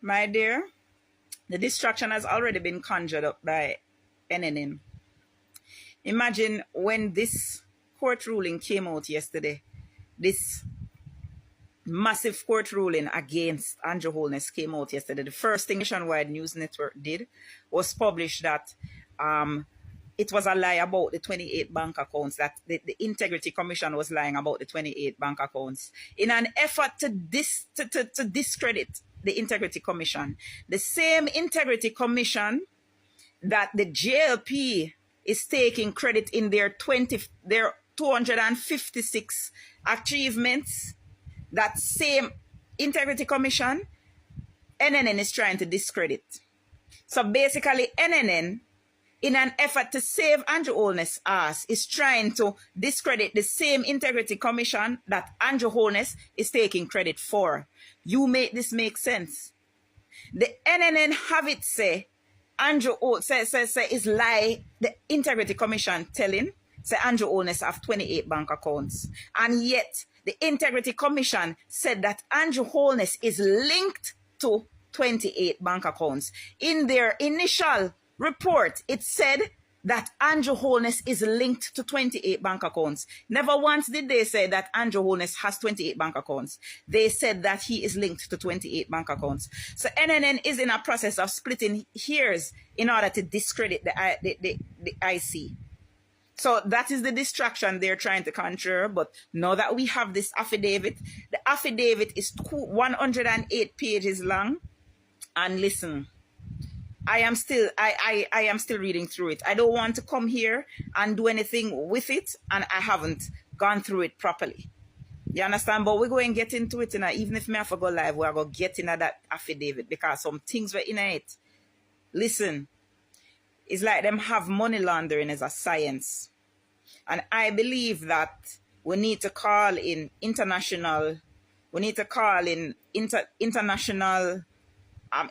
My dear, the distraction has already been conjured up by NNN. Imagine when this court ruling came out yesterday, this massive court ruling against Andrew Holness came out yesterday. The first thing Nationwide News Network did was publish that it was a lie about the 28 bank accounts, that the Integrity Commission was lying about the 28 bank accounts in an effort to discredit the Integrity Commission. The same Integrity Commission that the JLP is taking credit in their 256 achievements, that same Integrity Commission, NNN is trying to discredit. So basically, NNN, in an effort to save Andrew Holness' ass, is trying to discredit the same Integrity Commission that Andrew Holness is taking credit for. You make this make sense. The NNN have it say, Andrew say is lie, the Integrity Commission telling, say Andrew Holness have 28 bank accounts. And yet, the Integrity Commission said that Andrew Holness is linked to 28 bank accounts. In their initial report, it said that Andrew Holness is linked to 28 bank accounts. Never once did they say that Andrew Holness has 28 bank accounts. They said that he is linked to 28 bank accounts. So NNN is in a process of splitting hairs in order to discredit the IC. So that is the distraction they're trying to conjure. But now that we have this affidavit, the affidavit is 108 pages long. And listen, I am still reading through it. I don't want to come here and do anything with it, and I haven't gone through it properly. You understand? But we're going to get into it, even if me have to go live, we're going to get into that affidavit because some things were in it. Listen, it's like them have money laundering as a science. And I believe that we need to call in international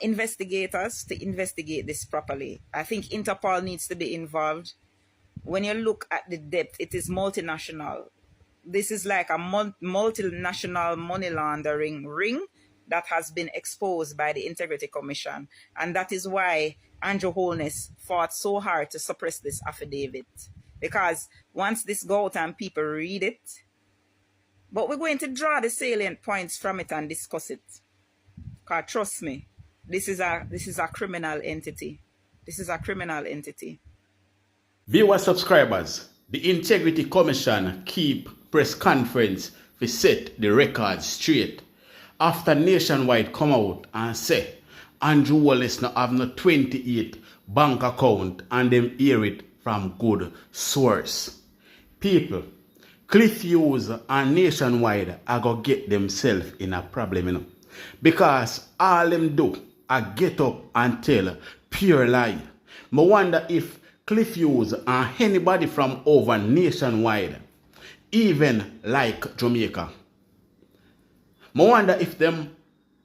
investigators to investigate this properly. I think Interpol needs to be involved. When you look at the depth, it is multinational. This is like a multinational money laundering ring that has been exposed by the Integrity Commission. And that is why Andrew Holness fought so hard to suppress this affidavit. Because once this goes out and people read it, but we're going to draw the salient points from it and discuss it. Because trust me, this is a criminal entity. This is a criminal entity. Viewer subscribers, the Integrity Commission keep press conference to set the record straight. After Nationwide come out and say Andrew Holness now have no 28 bank account and them hear it from good source. People, Hughes and Nationwide are going to get themselves in a problem, you know. Because all them do are get up and tell pure lie. I wonder if Hughes and anybody from over Nationwide, even like Jamaica, I wonder if them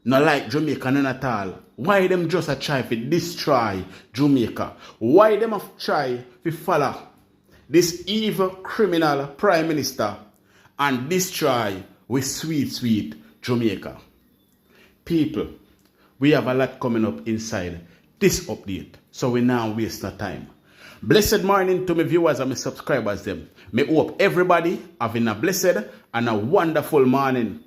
not like Jamaica none at all. Why them just a try to destroy Jamaica? Why them have try to follow this evil criminal prime minister and destroy with sweet Jamaica? People, we have a lot coming up inside this update, so we now waste no time. Blessed morning to my viewers and my subscribers them. May hope everybody having a blessed and a wonderful morning.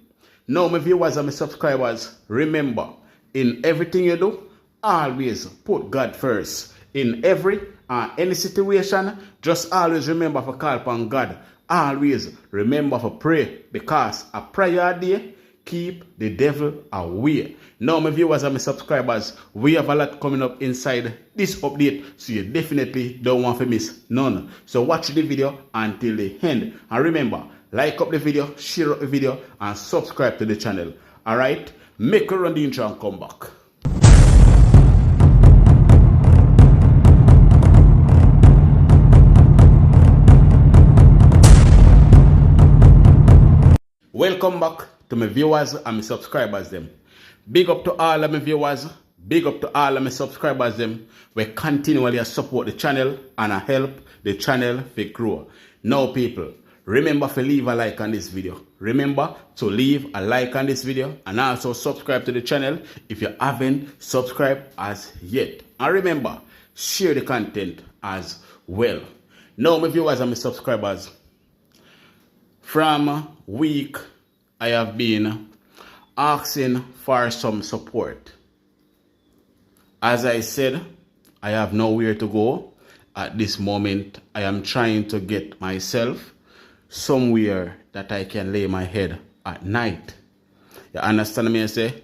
Now my viewers and my subscribers, remember, in everything you do, always put God first. In every any situation, just always remember to call upon God. Always remember to pray, because a prayer a day keep the devil away. Now my viewers and my subscribers, we have a lot coming up inside this update, so you definitely don't want to miss none. So watch the video until the end, and remember, like up the video, share up the video, and subscribe to the channel. Alright, make a run the intro and come back. Welcome back to my viewers and my subscribers them. Big up to all of my viewers, big up to all of my subscribers them. We continually support the channel and help the channel to grow. Now people, remember to leave a like on this video. Remember to leave a like on this video and also subscribe to the channel if you haven't subscribed as yet. And remember, share the content as well. Now, my viewers and my subscribers, from week I have been asking for some support. As I said, I have nowhere to go. At this moment, I am trying to get myself somewhere that I can lay my head at night. You understand me? I say?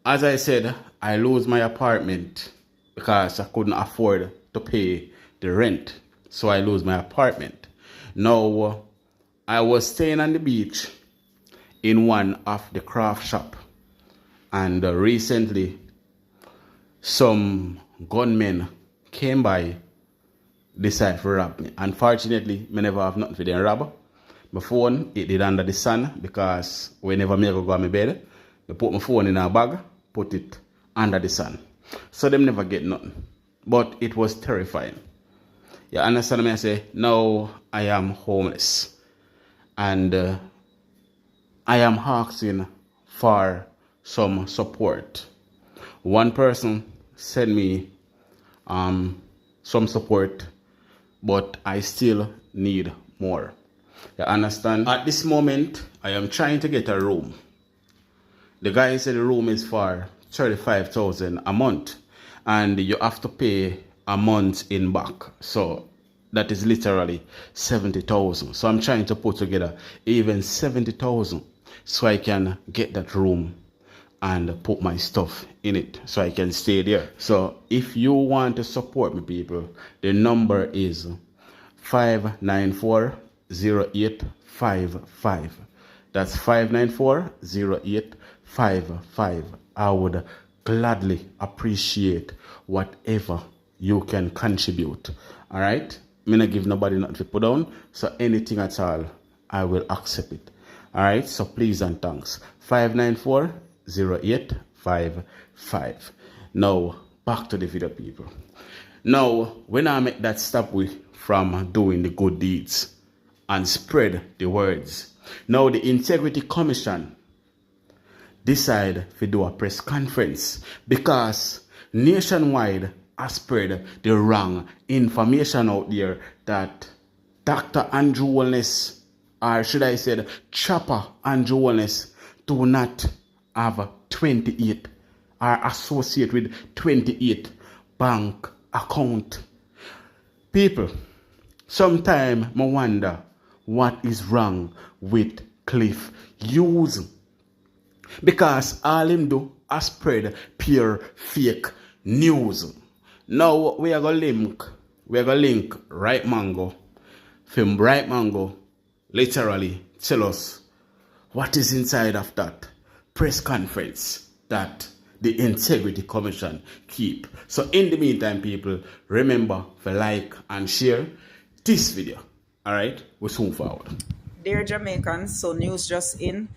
As I said, I lose my apartment because I couldn't afford to pay the rent. So I lose my apartment. Now, I was staying on the beach in one of the craft shop. And recently, some gunmen came by, decide to rob me. Unfortunately, I never have nothing for them rob. My phone, it did under the sun because whenever I go on my bed, I put my phone in a bag, put it under the sun. So them never get nothing. But it was terrifying. You understand me? I say, now I am homeless. And I am asking for some support. One person sent me some support, but I still need more. You understand? At this moment, I am trying to get a room. The guy said the room is for $35,000 a month, and you have to pay a month in back. So that is literally $70,000. So I'm trying to put together even $70,000 so I can get that room and put my stuff in it so I can stay there. So if you want to support me, people, the number is 594-0855. That's 594-0855. I would gladly appreciate whatever you can contribute. All right? I'm not give nobody nothing to put down, so anything at all, I will accept it. All right? So please and thanks. 594-0855. Now, back to the video, people. Now, when I make that stop from doing the good deeds and spread the words, now the Integrity Commission decide to do a press conference because nationwide I spread the wrong information out there that Dr. Andrew Holness, or should I say Chopper Andrew Holness, do not have 28 or associate with 28 bank account. People, sometimes I wonder what is wrong with Cliff Hughes, because all him do is spread pure fake news. Now we are gonna link Right Mango. Film Right Mango literally tell us what is inside of that press conference that the Integrity Commission keep. So in the meantime, people, remember to like and share this video. All right, we'll soon forward. Dear Jamaicans, so news just in.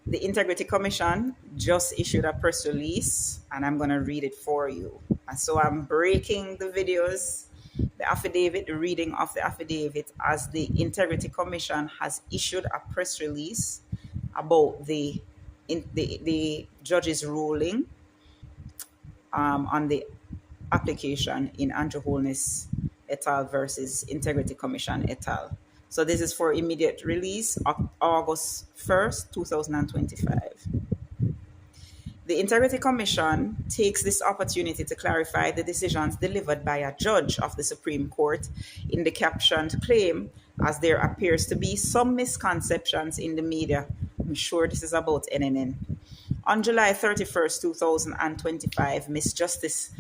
The Integrity Commission just issued a press release, and I'm going to read it for you. And so I'm breaking the videos, the affidavit, the reading of the affidavit, as the Integrity Commission has issued a press release about the judge's ruling on the application in Andrew Holness et al. Versus Integrity Commission et al. So this is for immediate release, August 1st, 2025. The Integrity Commission takes this opportunity to clarify the decisions delivered by a judge of the Supreme Court in the captioned claim, as there appears to be some misconceptions in the media. I'm sure this is about NNN. On July 31st, 2025, Miss Justice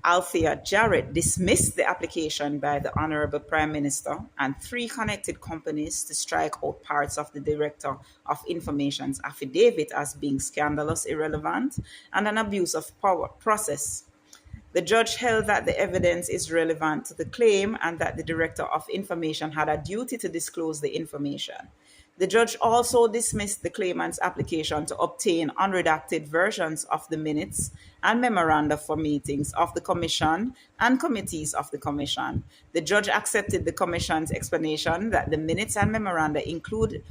Althea Jarrett dismissed the application by the Honorable Prime Minister and 3 connected companies to strike out parts of the Director of Information's affidavit as being scandalous, irrelevant, and an abuse of power process. The judge held that the evidence is relevant to the claim and that the Director of Information had a duty to disclose the information. The judge also dismissed the claimant's application to obtain unredacted versions of the minutes and memoranda for meetings of the Commission and committees of the Commission. The judge accepted the Commission's explanation that the minutes and memoranda included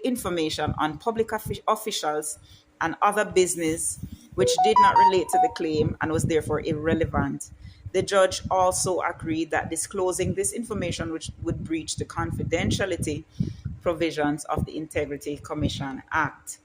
information on public officials and other business which did not relate to the claim and was therefore irrelevant. The judge also agreed that disclosing this information which would breach the confidentiality provisions of the Integrity Commission Act.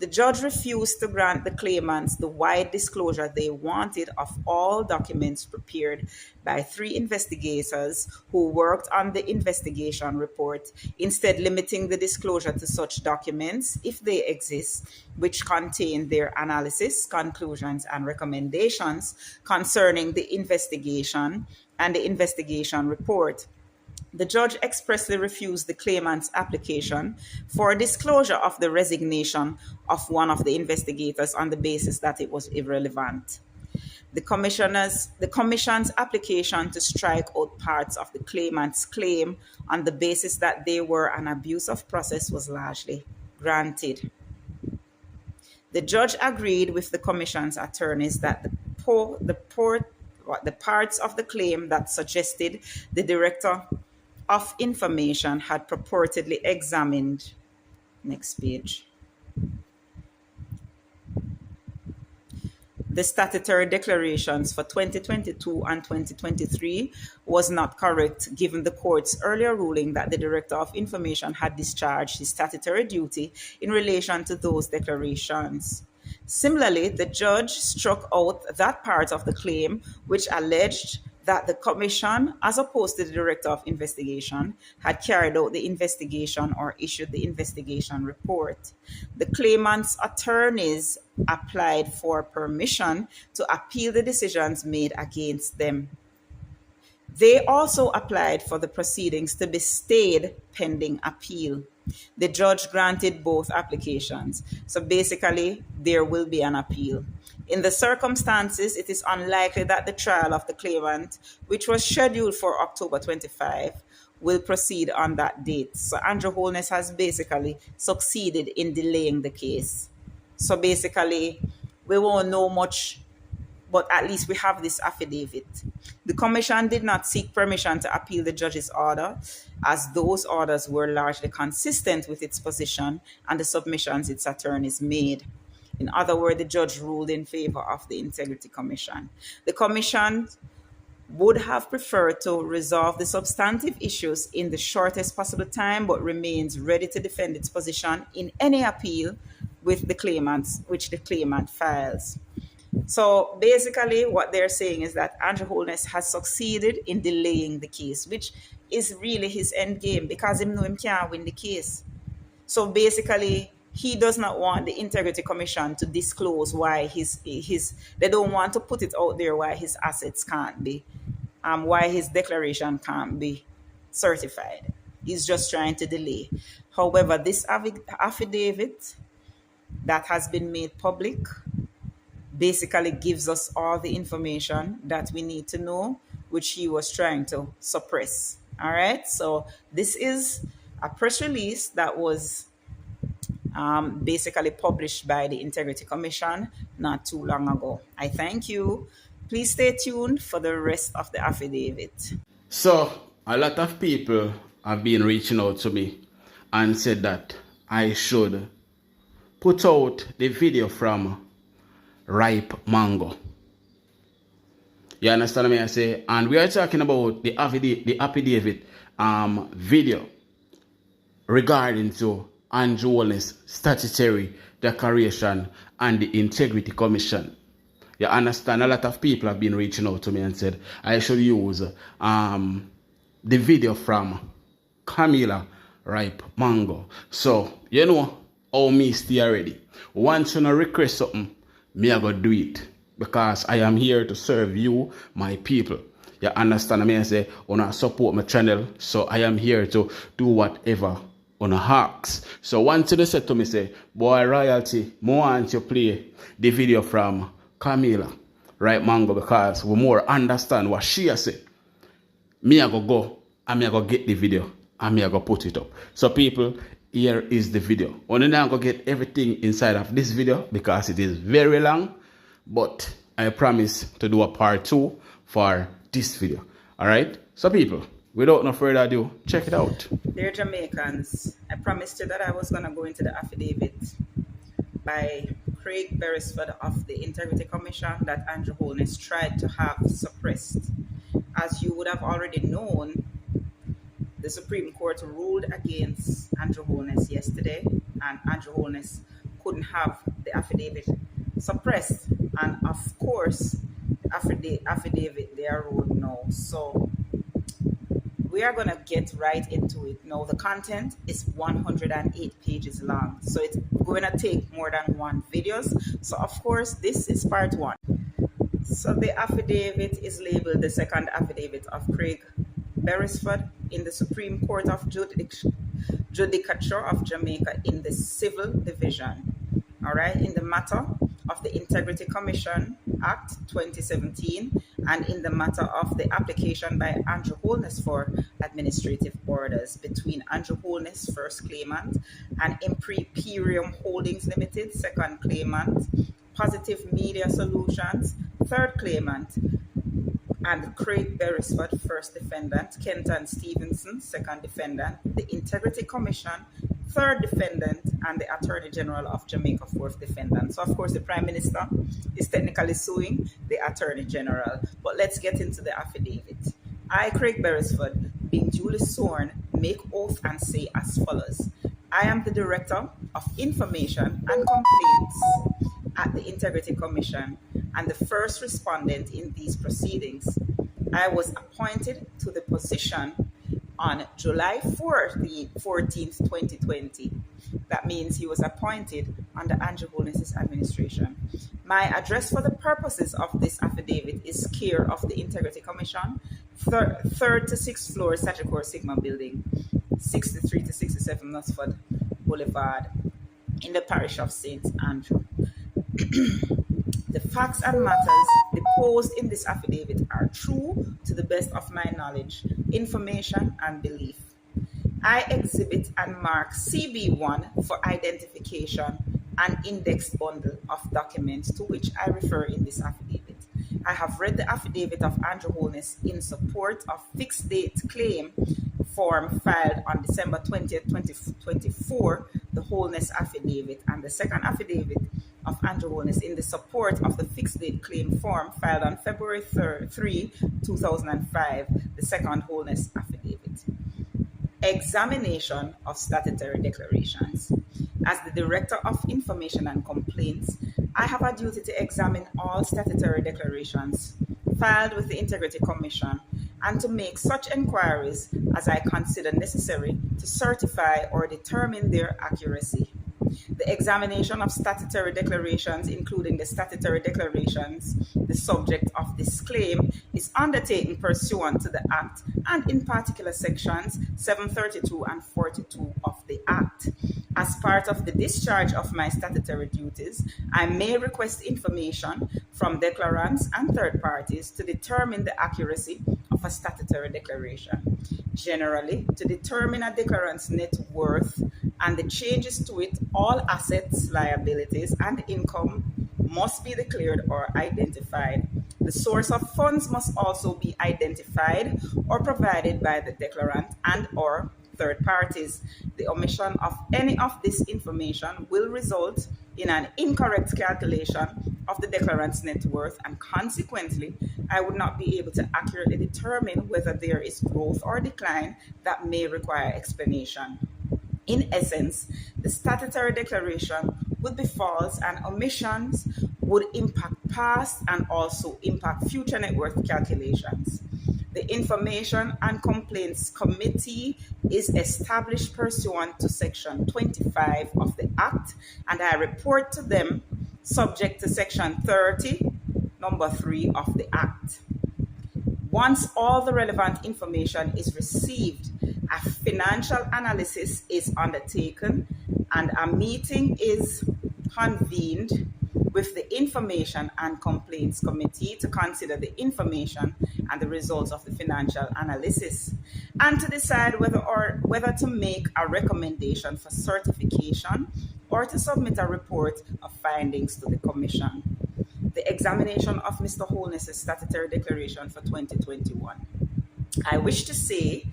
The judge refused to grant the claimants the wide disclosure they wanted of all documents prepared by 3 investigators who worked on the investigation report, instead limiting the disclosure to such documents, if they exist, which contain their analysis, conclusions, and recommendations concerning the investigation and the investigation report. The judge expressly refused the claimant's application for disclosure of the resignation of one of the investigators on the basis that it was irrelevant. The Commission's application to strike out parts of the claimant's claim on the basis that they were an abuse of process was largely granted. The judge agreed with the Commission's attorneys that the parts of the claim that suggested the Director of Information had purportedly examined. Next page. The statutory declarations for 2022 and 2023 was not correct, given the court's earlier ruling that the Director of Information had discharged his statutory duty in relation to those declarations. Similarly, the judge struck out that part of the claim which alleged that the Commission, as opposed to the Director of Investigation, had carried out the investigation or issued the investigation report. The claimant's attorneys applied for permission to appeal the decisions made against them. They also applied for the proceedings to be stayed pending appeal. The judge granted both applications. So basically, there will be an appeal. In the circumstances, it is unlikely that the trial of the claimant, which was scheduled for October 25, will proceed on that date. So Andrew Holness has basically succeeded in delaying the case. So basically, we won't know much, but at least we have this affidavit. The Commission did not seek permission to appeal the judge's order, as those orders were largely consistent with its position and the submissions its attorneys made. In other words, the judge ruled in favor of the Integrity Commission. The Commission would have preferred to resolve the substantive issues in the shortest possible time, but remains ready to defend its position in any appeal with the claimants, which the claimant files. So basically what they're saying is that Andrew Holness has succeeded in delaying the case, which is really his end game, because he knows he can't win the case. So basically, he does not want the Integrity Commission to disclose why they don't want to put it out there why his assets can't be, why his declaration can't be certified. He's just trying to delay. However, this affidavit that has been made public basically gives us all the information that we need to know, which he was trying to suppress. All right, so this is a press release that was basically published by the Integrity Commission not too long ago. I thank you. Please stay tuned for the rest of the affidavit. So, a lot of people have been reaching out to me and said that I should put out the video from Ripe Mango. You understand me? I say, and we are talking about the affidavit video regarding to Andrew Holness statutory declaration and the Integrity Commission. You understand? A lot of people have been reaching out to me and said I should use the video from Camila Ripe Mango. So, you know how me stay already. Once you request something, me I go do it, because I am here to serve you, my people. You understand me? I say, wanna support my channel, so I am here to do whatever on a hawks. So once you said to me, say, boy, royalty, more want you play the video from Camila Ripe Mango, because we more understand what she has said. Me I go and me I go get the video and me I go put it up. So people, here is the video. Only now go get everything inside of this video because it is very long, but I promise to do a part 2 for this video. All right, so people, without no further ado, check it out. Dear Jamaicans, I promised you that I was going to go into the affidavit by Craig Beresford of the Integrity Commission that Andrew Holness tried to have suppressed. As you would have already known, the Supreme Court ruled against Andrew Holness yesterday, and Andrew Holness couldn't have the affidavit suppressed. And of course, the affidavit they are ruled no. So we are going to get right into it. Now, the content is 108 pages long, so it's going to take more than one videos. So of course, this is part 1. So the affidavit is labeled the second affidavit of Craig Beresford in the Supreme Court of Judicature of Jamaica in the Civil Division. All right, in the matter of the Integrity Commission Act 2017 and in the matter of the application by Andrew Holness for administrative orders between Andrew Holness, first claimant, and Imperium Holdings Limited, second claimant, Positive Media Solutions, third claimant, and Craig Beresford, first defendant, Kenton Stevenson, second defendant, the Integrity Commission, third defendant, and the Attorney General of Jamaica, fourth defendant. So of course the Prime Minister is technically suing the Attorney General. But let's get into the affidavit. I, Craig Beresford, being duly sworn, make oath and say as follows. I am the Director of Information and Complaints at the Integrity Commission and the first respondent in these proceedings. I was appointed to the position on July 14th, 2020. That means he was appointed under Andrew Holness's administration. My address for the purposes of this affidavit is care of the Integrity Commission, 3rd to 6th floor, Sagicor Sigma Building, 63 to 67 Knutsford Boulevard, in the parish of St. Andrew. The facts and matters deposed in this affidavit are true to the best of my knowledge, information, and belief. I exhibit and mark CB1 for identification an indexed bundle of documents to which I refer in this affidavit. I have read the affidavit of Andrew Holness in support of fixed date claim form filed on December 20th, 2024, the Holness affidavit, and the second affidavit of Andrew Holness in the support of the fixed date claim form filed on February 3, 2005, the second Holness affidavit. Examination of statutory declarations. As the Director of Information and Complaints, I have a duty to examine all statutory declarations filed with the Integrity Commission and to make such inquiries as I consider necessary to certify or determine their accuracy. The examination of statutory declarations, including the statutory declarations, the subject of this claim, is undertaken pursuant to the Act and in particular sections 732 and 42 of the Act. As part of the discharge of my statutory duties, I may request information from declarants and third parties to determine the accuracy of a statutory declaration. Generally, to determine a declarant's net worth and the changes to it, all assets, liabilities, and income must be declared or identified. The source of funds must also be identified or provided by the declarant and or third parties. The omission of any of this information will result in an incorrect calculation of the declarant's net worth, and consequently, I would not be able to accurately determine whether there is growth or decline that may require explanation. In essence, the statutory declaration would be false and omissions would impact past and also impact future net worth calculations. The Information and Complaints Committee is established pursuant to Section 25 of the Act, and I report to them subject to Section 30, number 3 of the Act. Once all the relevant information is received, a financial analysis is undertaken and a meeting is convened with the Information and Complaints Committee to consider the information and the results of the financial analysis and to decide whether to make a recommendation for certification or to submit a report of findings to the Commission. The examination of Mr. Holness's statutory declaration for 2021. I wish to say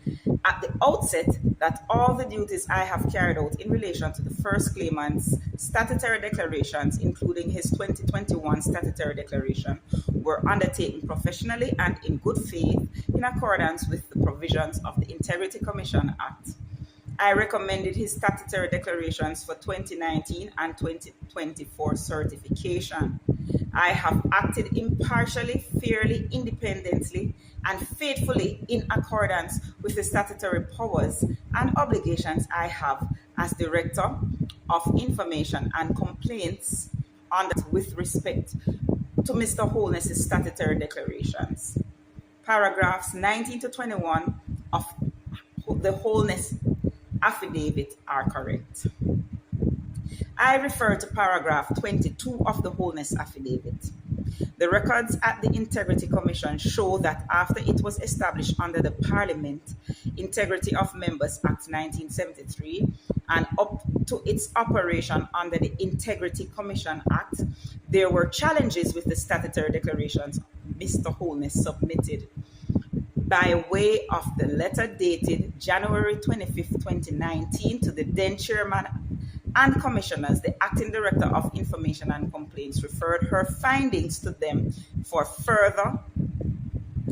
at the outset that all the duties I have carried out in relation to the first claimant's statutory declarations, including his 2021 statutory declaration, were undertaken professionally and in good faith in accordance with the provisions of the Integrity Commission Act. I recommended his statutory declarations for 2019 and 2024 certification. I have acted impartially, fairly, independently, and faithfully in accordance with the statutory powers and obligations I have as Director of Information and Complaints with respect to Mr. Holness's statutory declarations. Paragraphs 19 to 21 of the Holness affidavit are correct. I refer to paragraph 22 of the Holness affidavit. The records at the Integrity Commission show that after it was established under the Parliament Integrity of Members Act 1973 and up to its operation under the Integrity Commission Act, there were challenges with the statutory declarations Mr. Holness submitted. By way of the letter dated January 25, 2019 to the then Chairman and Commissioners, the Acting Director of Information and Complaints referred her findings to them for further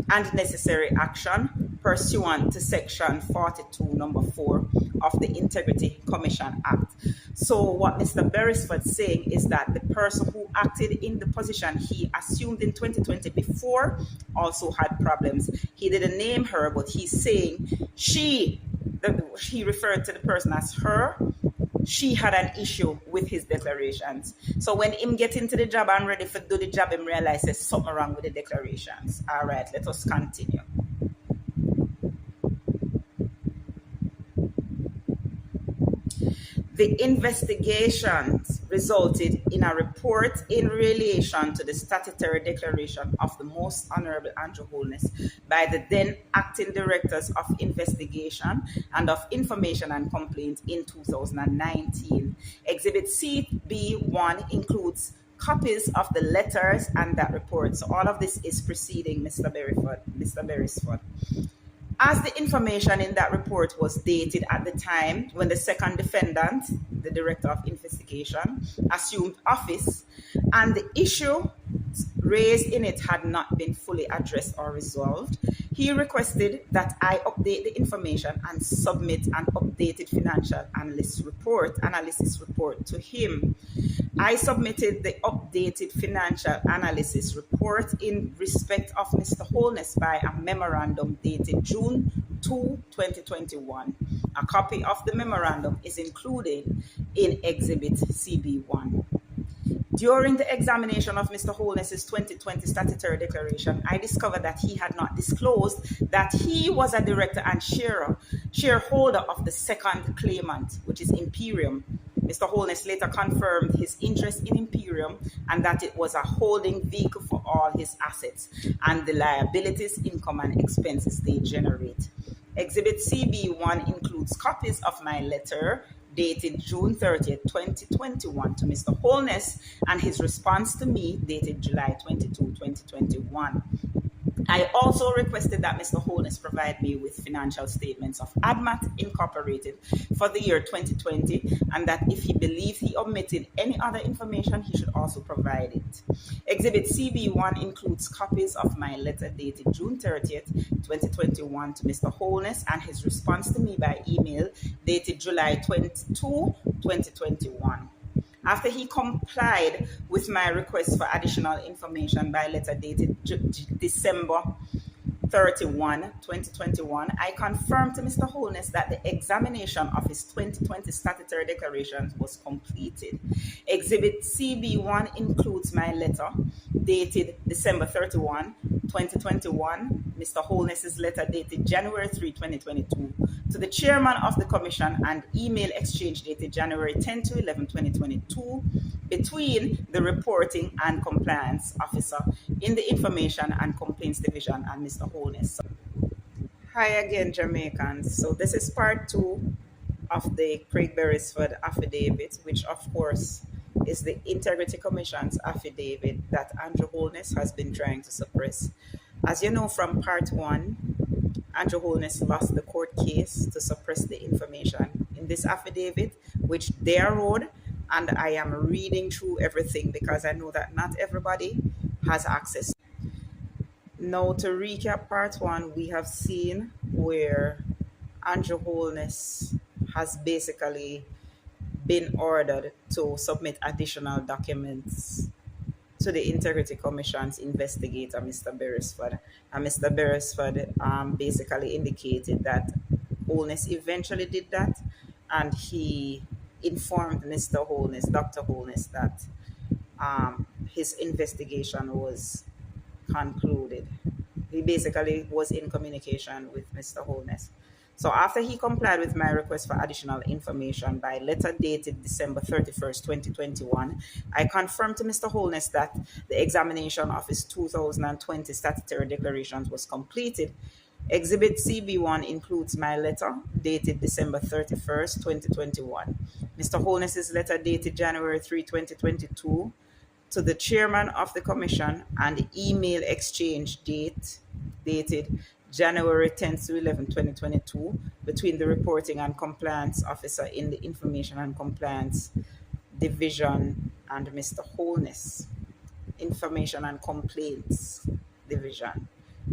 and necessary action pursuant to Section 42, number 4 of the Integrity Commission Act. So what Mr. Beresford is saying is that the person who acted in the position he assumed in 2020 before also had problems. He didn't name her, but he's saying he referred to the person as her. She had an issue with his declarations. So when him get into the job and ready to do the job, him realize there's something wrong with the declarations. All right, let us continue. The investigations resulted in a report in relation to the statutory declaration of the Most Honorable Andrew Holness by the then Acting Directors of Investigation and of Information and Complaints in 2019. Exhibit CB1 includes copies of the letters and that report. So all of this is preceding Mr. Beresford. As the information in that report was dated at the time when the second defendant, the Director of Investigation, assumed office, and the issue raised in it had not been fully addressed or resolved, he requested that I update the information and submit an updated financial analysis report to him. I submitted the updated financial analysis report in respect of Mr. Holness by a memorandum dated June 2, 2021. A copy of the memorandum is included in Exhibit CB1. During the examination of Mr. Holness's 2020 statutory declaration, I discovered that he had not disclosed that he was a director and shareholder of the second claimant, which is Imperium. Mr. Holness later confirmed his interest in Imperium and that it was a holding vehicle for all his assets and the liabilities, income, and expenses they generate. Exhibit CB1 includes copies of my letter dated June 30th, 2021 to Mr. Holness and his response to me dated July 22, 2021. I also requested that Mr. Holness provide me with financial statements of ADMAT Incorporated for the year 2020 and that if he believed he omitted any other information, he should also provide it. Exhibit CB1 includes copies of my letter dated June 30th, 2021 to Mr. Holness and his response to me by email dated July 22, 2021. After he complied with my request for additional information by letter dated December 31, 2021, I confirmed to Mr. Holness that the examination of his 2020 statutory declarations was completed. Exhibit CB1 includes my letter dated December 31, 2021, Mr. Holness's letter dated January 3, 2022, to the chairman of the commission and email exchange dated January 10 to 11, 2022, between the reporting and compliance officer in the Information and Complaints Division and Mr. Holness. Hi again, Jamaicans. So this is part 2 of the Craig Beresford affidavit, which of course is the Integrity Commission's affidavit that Andrew Holness has been trying to suppress. As you know from part 1, Andrew Holness lost the court case to suppress the information in this affidavit, which they wrote, and I am reading through everything because I know that not everybody has access. Now, to recap part 1, we have seen where Andrew Holness has basically been ordered to submit additional documents to the Integrity Commission's investigator, Mr. Beresford. And Mr. Beresford basically indicated that Holness eventually did that, and he informed Mr. Holness, Dr. Holness, that his investigation was concluded. He basically was in communication with Mr. Holness. So after he complied with my request for additional information by letter dated December 31st, 2021, I confirmed to Mr. Holness that the examination of his 2020 statutory declarations was completed. Exhibit CB1 includes my letter dated December 31st, 2021, Mr. Holness's letter dated January 3, 2022, to the chairman of the commission, and email exchange dated January 10 to 11, 2022, between the reporting and compliance officer in the Information and Compliance Division and Mr. Holness. Information and Complaints Division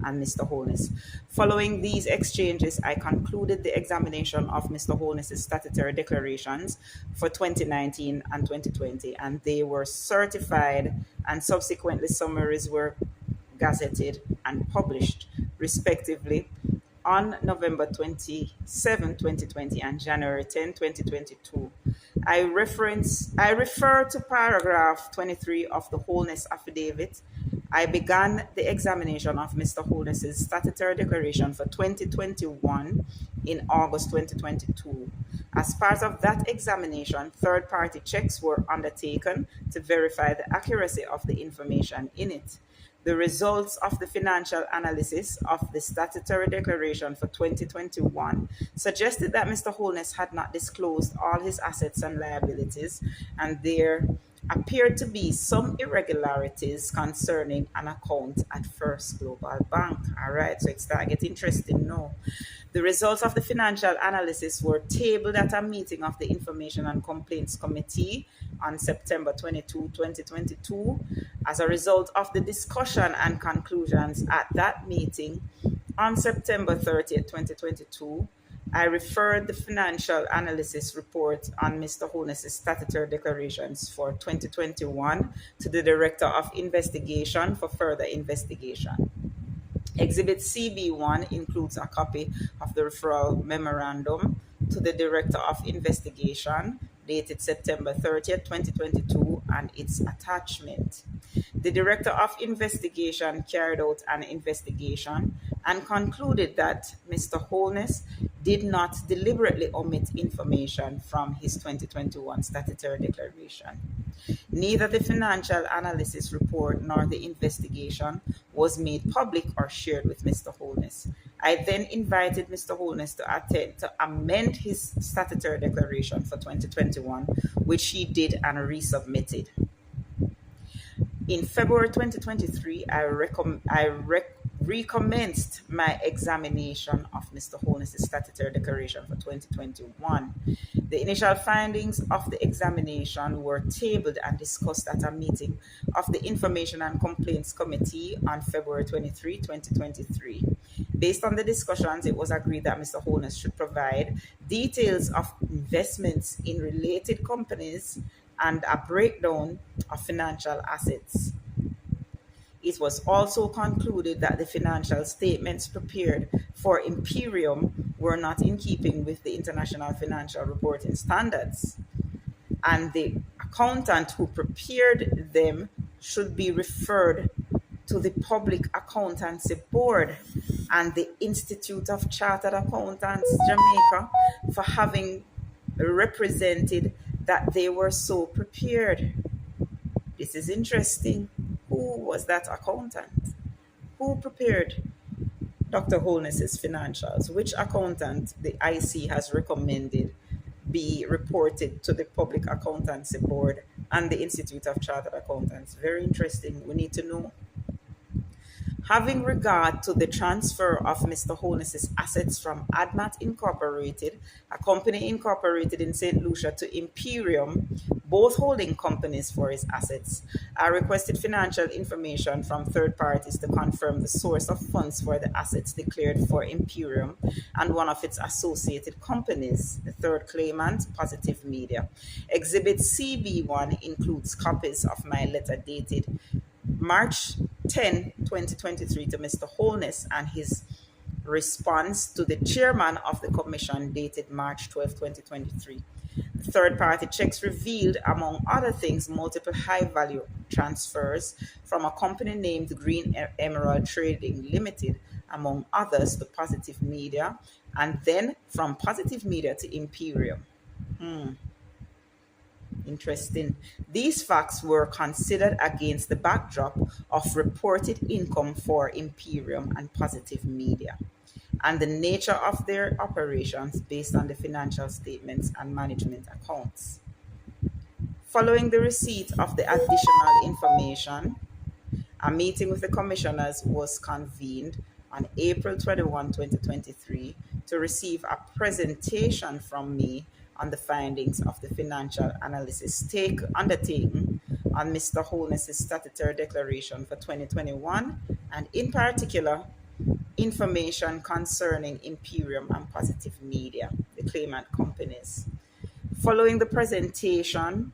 and Mr. Holness. Following these exchanges, I concluded the examination of Mr. Holness's statutory declarations for 2019 and 2020, and they were certified, and subsequently summaries were gazetted and published, respectively, on November 27, 2020 and January 10, 2022. I refer to paragraph 23 of the Holness affidavit. I began the examination of Mr. Holness's statutory declaration for 2021 in August 2022. As part of that examination, third-party checks were undertaken to verify the accuracy of the information in it. The results of the financial analysis of the statutory declaration for 2021 suggested that Mr. Holness had not disclosed all his assets and liabilities, and there appeared to be some irregularities concerning an account at First Global Bank. All right, so it started getting interesting now. The results of the financial analysis were tabled at a meeting of the Information and Complaints Committee on September 22, 2022. As a result of the discussion and conclusions at that meeting on September 30, 2022, I referred the financial analysis report on Mr. Holness's statutory declarations for 2021 to the Director of Investigation for further investigation. Exhibit CB1 includes a copy of the referral memorandum to the Director of Investigation dated September 30th, 2022, and its attachment. The Director of Investigation carried out an investigation and concluded that Mr. Holness did not deliberately omit information from his 2021 statutory declaration. Neither the financial analysis report nor the investigation was made public or shared with Mr. Holness. I then invited Mr. Holness to amend his statutory declaration for 2021, which he did and resubmitted. In February 2023, I recommenced my examination of Mr. Holness's statutory declaration for 2021. The initial findings of the examination were tabled and discussed at a meeting of the Information and Complaints Committee on February 23, 2023. Based on the discussions, it was agreed that Mr. Holness should provide details of investments in related companies and a breakdown of financial assets. It was also concluded that the financial statements prepared for Imperium were not in keeping with the International Financial Reporting Standards, and the accountant who prepared them should be referred to the Public Accountancy Board and the Institute of Chartered Accountants Jamaica for having represented that they were so prepared. This is interesting. Who was that accountant? Who prepared Dr. Holness's financials? Which accountant the IC has recommended be reported to the Public Accountancy Board and the Institute of Chartered Accountants? Very interesting. We need to know. Having regard to the transfer of Mr. Holness's assets from ADMAT Incorporated, a company incorporated in St. Lucia, to Imperium, both holding companies for his assets, I requested financial information from third parties to confirm the source of funds for the assets declared for Imperium and one of its associated companies, the third claimant, Positive Media. Exhibit CB1 includes copies of my letter dated March 10, 2023 to Mr. Holness and his response to the chairman of the commission dated March 12, 2023. The third-party checks revealed, among other things, multiple high-value transfers from a company named Green Emerald Trading Limited, among others, to Positive Media, and then from Positive Media to Imperium. Interesting. These facts were considered against the backdrop of reported income for Imperium and Positive Media and the nature of their operations based on the financial statements and management accounts. Following the receipt of the additional information, a meeting with the commissioners was convened on April 21, 2023 to receive a presentation from me on the findings of the financial analysis undertaken on Mr. Holness's statutory declaration for 2021, and in particular, information concerning Imperium and Positive Media, the claimant companies. Following the presentation,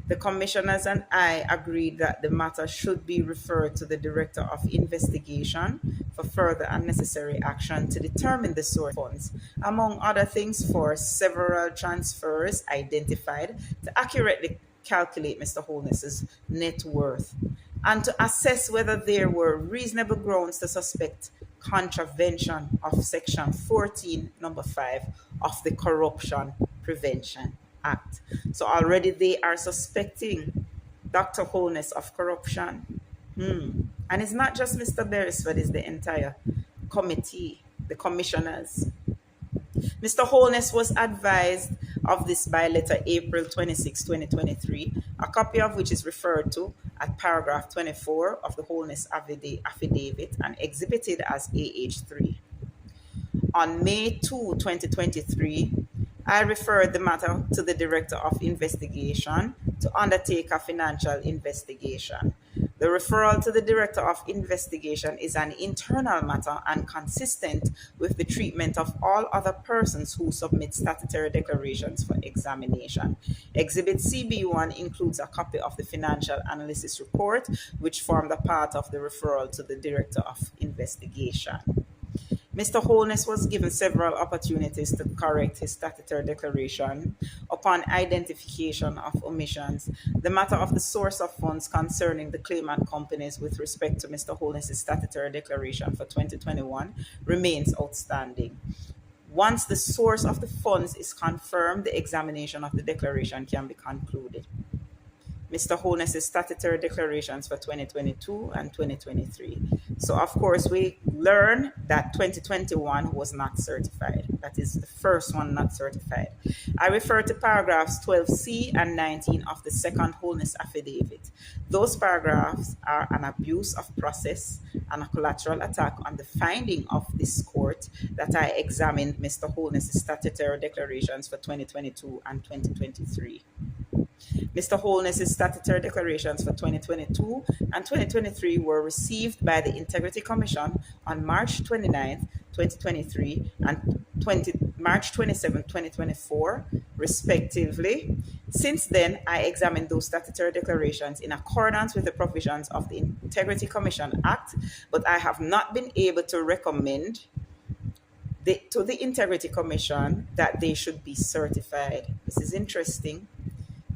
the commissioners and I agreed that the matter should be referred to the Director of Investigation for further and necessary action to determine the source of funds, among other things, for several transfers identified to accurately calculate Mr. Holness's net worth and to assess whether there were reasonable grounds to suspect contravention of Section 14, number 5 of the Corruption Prevention Act. So already they are suspecting Dr. Holness of corruption. And it's not just Mr. Beresford, it's the entire committee, the commissioners. Mr. Holness was advised of this by letter April 26, 2023, a copy of which is referred to at paragraph 24 of the Holness affidavit and exhibited as AH3. On May 2, 2023, I referred the matter to the Director of Investigation to undertake a financial investigation. The referral to the Director of Investigation is an internal matter and consistent with the treatment of all other persons who submit statutory declarations for examination. Exhibit CB1 includes a copy of the financial analysis report, which formed a part of the referral to the Director of Investigation. Mr. Holness was given several opportunities to correct his statutory declaration upon identification of omissions. The matter of the source of funds concerning the claimant companies with respect to Mr. Holness's statutory declaration for 2021 remains outstanding. Once the source of the funds is confirmed, the examination of the declaration can be concluded. Mr. Holness's statutory declarations for 2022 and 2023. So, of course, we learn that 2021 was not certified. That is the first one not certified. I refer to paragraphs 12C and 19 of the second Holness affidavit. Those paragraphs are an abuse of process and a collateral attack on the finding of this court that I examined Mr. Holness's statutory declarations for 2022 and 2023. Mr. Holness's statutory declarations for 2022 and 2023 were received by the Integrity Commission on March 29, 2023 and March 27, 2024, respectively. Since then, I examined those statutory declarations in accordance with the provisions of the Integrity Commission Act, but I have not been able to recommend to the Integrity Commission that they should be certified. This is interesting.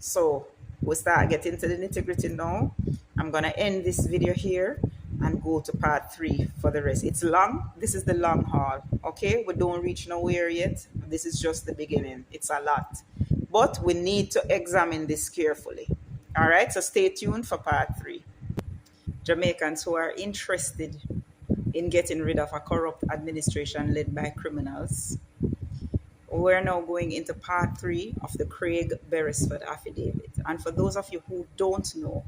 So we'll start getting to the nitty-gritty now. I'm going to end this video here and go to part 3 for the rest. It's long. This is the long haul. Okay, we don't reach nowhere yet. This is just the beginning. It's a lot, but we need to examine this carefully. All right, so stay tuned for part 3. Jamaicans who are interested in getting rid of a corrupt administration led by criminals, we're now going into part 3 of the Craig Beresford affidavit. And for those of you who don't know,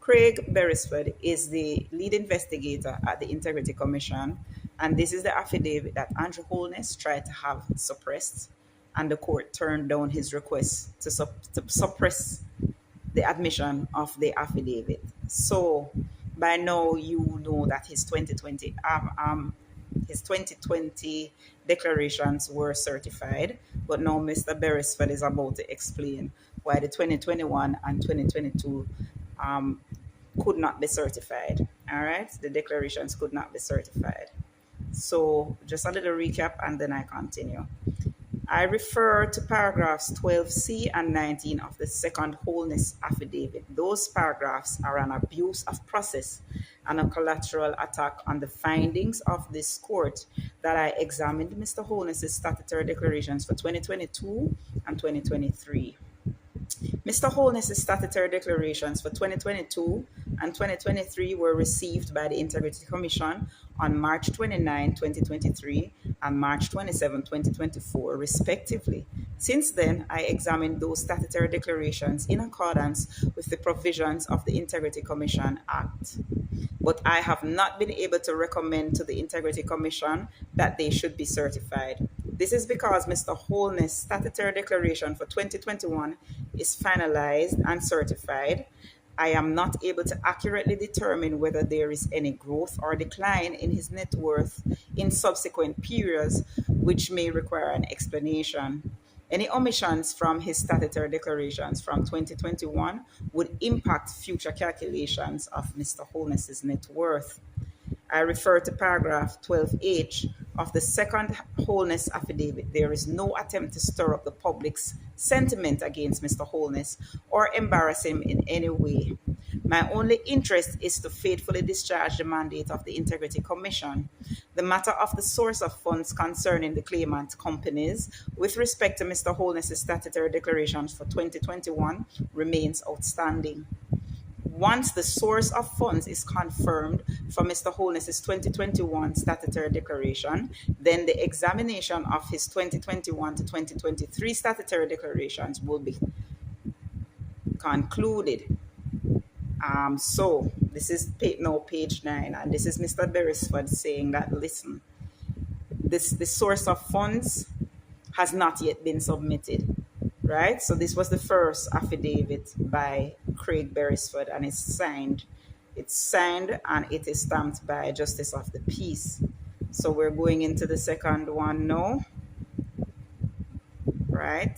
Craig Beresford is the lead investigator at the Integrity Commission, and this is the affidavit that Andrew Holness tried to have suppressed, and the court turned down his request to suppress the admission of the affidavit. So by now you know that his 2020 declarations were certified, but now Mr. Beresford is about to explain why the 2021 and 2022 could not be certified. All right, the declarations could not be certified. So just a little recap and then I continue. I refer to paragraphs 12C and 19 of the second Holness affidavit. Those paragraphs are an abuse of process and a collateral attack on the findings of this court that I examined Mr. Holness's statutory declarations for 2022 and 2023. Mr. Holness's statutory declarations for 2022 and 2023 were received by the Integrity Commission on March 29, 2023 and March 27, 2024, respectively. Since then, I examined those statutory declarations in accordance with the provisions of the Integrity Commission Act. But I have not been able to recommend to the Integrity Commission that they should be certified. This is because Mr. Holness' statutory declaration for 2021 is finalized and certified. I am not able to accurately determine whether there is any growth or decline in his net worth in subsequent periods, which may require an explanation. Any omissions from his statutory declarations from 2021 would impact future calculations of Mr. Holness's net worth. I refer to paragraph 12H of the second Holness affidavit. There is no attempt to stir up the public's sentiment against Mr. Holness or embarrass him in any way. My only interest is to faithfully discharge the mandate of the Integrity Commission. The matter of the source of funds concerning the claimant companies with respect to Mr. Holness's statutory declarations for 2021 remains outstanding. Once the source of funds is confirmed for Mr. Holness's 2021 statutory declaration, then the examination of his 2021 to 2023 statutory declarations will be concluded. So this is now page 9, and this is Mr. Beresford saying that, listen, the source of funds has not yet been submitted. Right, so this was the first affidavit by Craig Beresford, and it's signed. It's signed and it is stamped by Justice of the Peace. So we're going into the second one now. Right.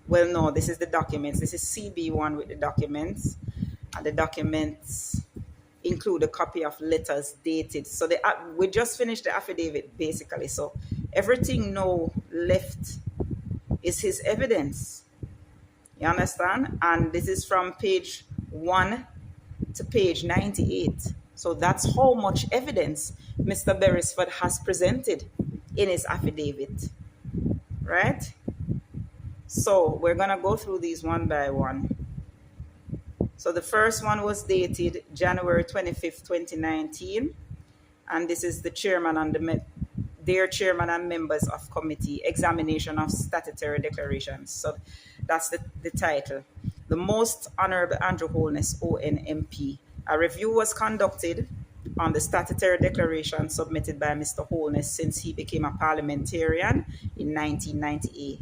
Well, no, this is the documents. This is CB1 with the documents, and the documents include a copy of letters dated. So we just finished the affidavit basically. So everything now left is his evidence. You understand? And this is from page 1 to page 98. So that's how much evidence Mr. Beresford has presented in his affidavit. Right? So we're going to go through these one by one. So the first one was dated January 25th, 2019. And this is the chairman and dear chairman and members of committee, examination of statutory declarations. So that's the title. The Most Honorable Andrew Holness, ONMP. A review was conducted on the statutory declaration submitted by Mr. Holness since he became a parliamentarian in 1998.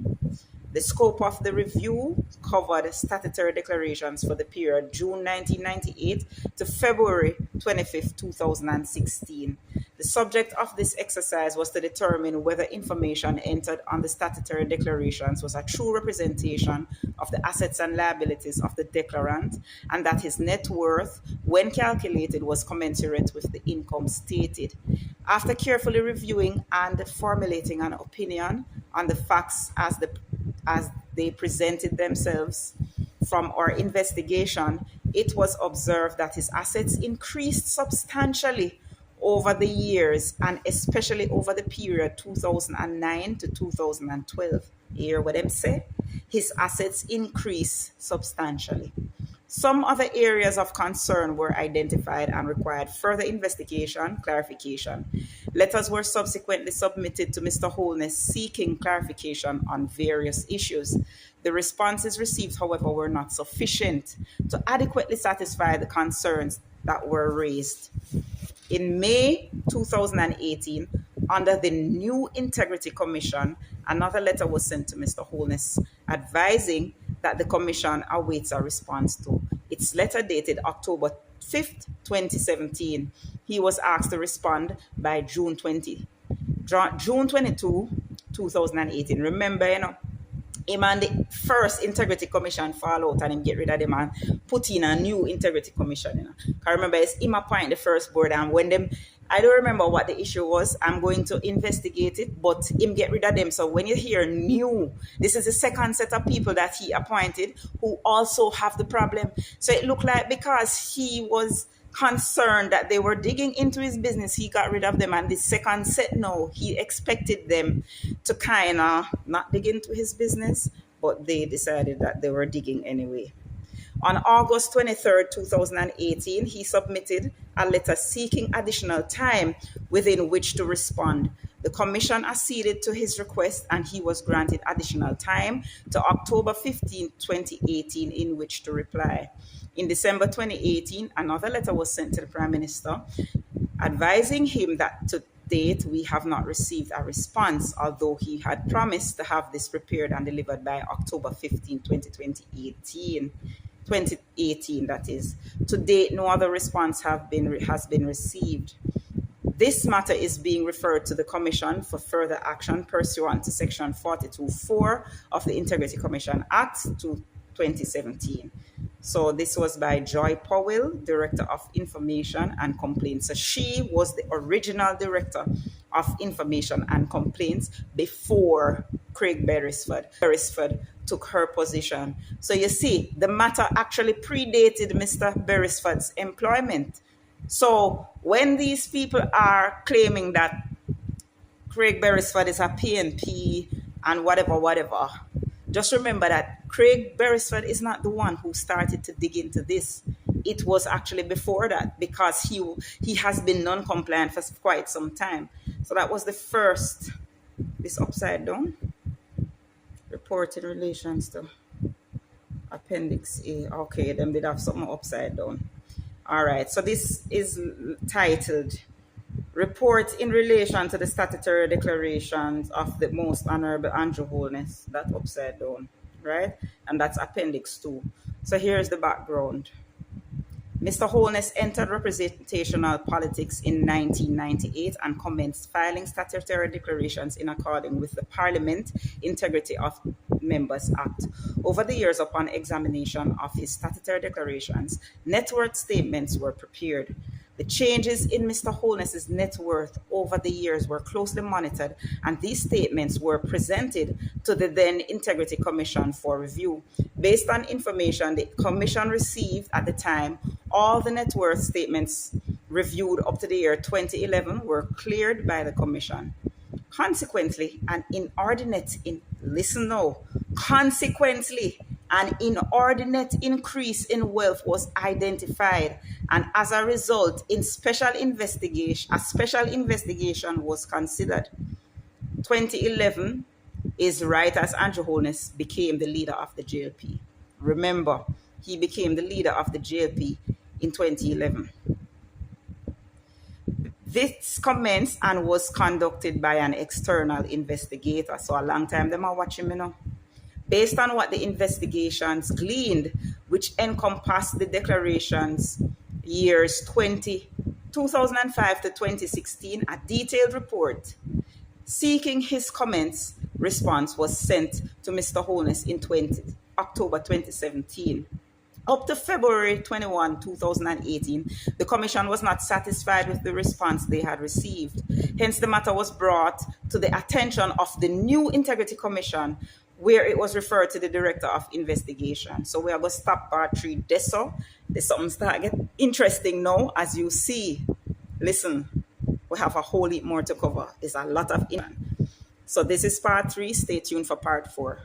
The scope of the review covered statutory declarations for the period June 1998 to February 25, 2016. The subject of this exercise was to determine whether information entered on the statutory declarations was a true representation of the assets and liabilities of the declarant, and that his net worth, when calculated, was commensurate with the income stated. After carefully reviewing and formulating an opinion on the facts as they presented themselves from our investigation, it was observed that his assets increased substantially over the years, and especially over the period 2009 to 2012. You hear what I'm saying? His assets increased substantially. Some other areas of concern were identified and required further investigation, clarification. Letters were subsequently submitted to Mr. Holness seeking clarification on various issues. The responses received, however, were not sufficient to adequately satisfy the concerns that were raised. In May 2018, under the new Integrity Commission, another letter was sent to Mr. Holness advising that the Commission awaits a response to. Its letter dated October 5th, 2017. He was asked to respond by June 22, 2018. Remember, him and the first Integrity Commission fall out and him get rid of them and put in a new Integrity Commission. I remember it's him appoint the first board, and when them, I don't remember what the issue was. I'm going to investigate it, but him get rid of them. So when you hear new, this is the second set of people that he appointed who also have the problem. So it looked like because he was concerned that they were digging into his business, he got rid of them. And the second set, no, he expected them to kind of not dig into his business, but they decided that they were digging anyway. On August 23rd, 2018, he submitted a letter seeking additional time within which to respond. The Commission acceded to his request, and he was granted additional time to October 15, 2018, in which to reply. In December 2018, another letter was sent to the Prime Minister advising him that to date we have not received a response, although he had promised to have this prepared and delivered by October 15, 2018, that is. To date, no other response has been received. This matter is being referred to the Commission for further action pursuant to Section 42(4) of the Integrity Commission Act 2017. So this was by Joy Powell, Director of Information and Complaints. So she was the original Director of Information and Complaints before Craig Beresford took her position. So you see, the matter actually predated Mr. Beresford's employment. So when these people are claiming that Craig Beresford is a PNP and whatever, just remember that Craig Beresford is not the one who started to dig into this. It was actually before that, because he has been non-compliant for quite some time. So that was the first, this upside down, report in relations to Appendix A. Okay, then did have something upside down. All right, so this is titled Report in relation to the statutory declarations of the Most Honorable Andrew Holness. That upside down, right? And that's Appendix 2. So here's the background. Mr. Holness entered representational politics in 1998 and commenced filing statutory declarations in accordance with the Parliament Integrity of Members Act. Over the years, upon examination of his statutory declarations, net worth statements were prepared. The changes in Mr. Holness's net worth over the years were closely monitored, and these statements were presented to the then Integrity Commission for review. Based on information the Commission received at the time, all the net worth statements reviewed up to the year 2011 were cleared by the Commission. Consequently, an inordinate increase in wealth was identified, and as a result, a special investigation was considered. 2011 is right as Andrew Holness became the leader of the JLP. Remember, he became the leader of the JLP in 2011. This commenced and was conducted by an external investigator. So a long time them are watching me now. Based on what the investigations gleaned, which encompassed the declarations years 2005 to 2016, a detailed report seeking his comments response was sent to Mr. Holness in October 2017. Up to February 21, 2018, the Commission was not satisfied with the response they had received. Hence, the matter was brought to the attention of the new Integrity Commission, where it was referred to the Director of Investigation. So we are going to stop part 3 this so. There's something start get interesting now, as you see. Listen, we have a whole heap more to cover. There's a lot of. So this is part 3. Stay tuned for part 4.